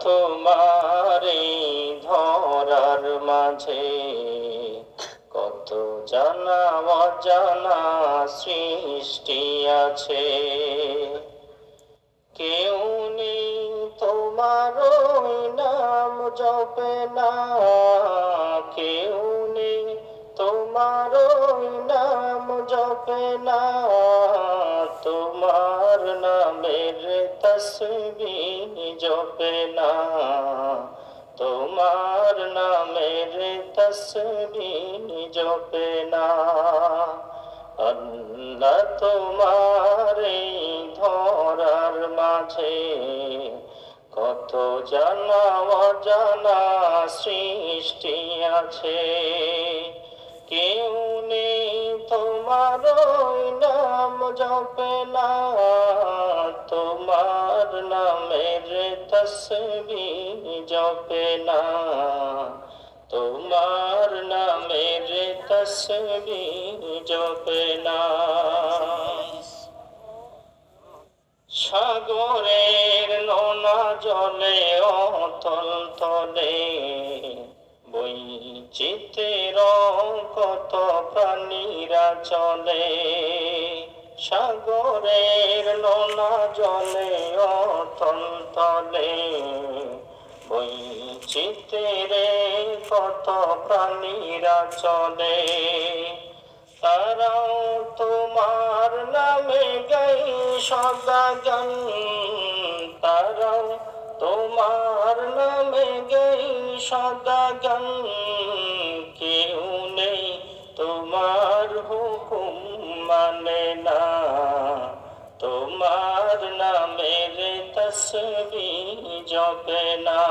তোমারে ধরার মাঝে কত জানা অজানা সৃষ্টি আছে। কেউ নেই তোমার নাম জপে না, কেউ নেই তোমার নাম জপে না, তোমার নামের তসবিহ জপে না, তোমার নামের তসবিহ জপে না। আল্লাহ তোমার এই ধরার মাঝে কত জানা অজানা সৃষ্টি আছে। কেউ নেই তোমার নাম জপে না, তোমার নামের তসবিহ জপে না, তোমার নামের তসবিহ জপে না। সাগরের নোনা জলে অতল তলে বৈচিত্র্যের কত প্রাণীরা চলে। সাগরের নোনা জলে অতল তলে বৈচিত্র্যের কত প্রাণীরা চলে। তারাও তোমার নামে গাই সদা গান, তারাও তোমার নামে গাই সদা গান। কেউ নেই তোমার হুকুম মানে না, তোমার নামের তসবিহ জপে না।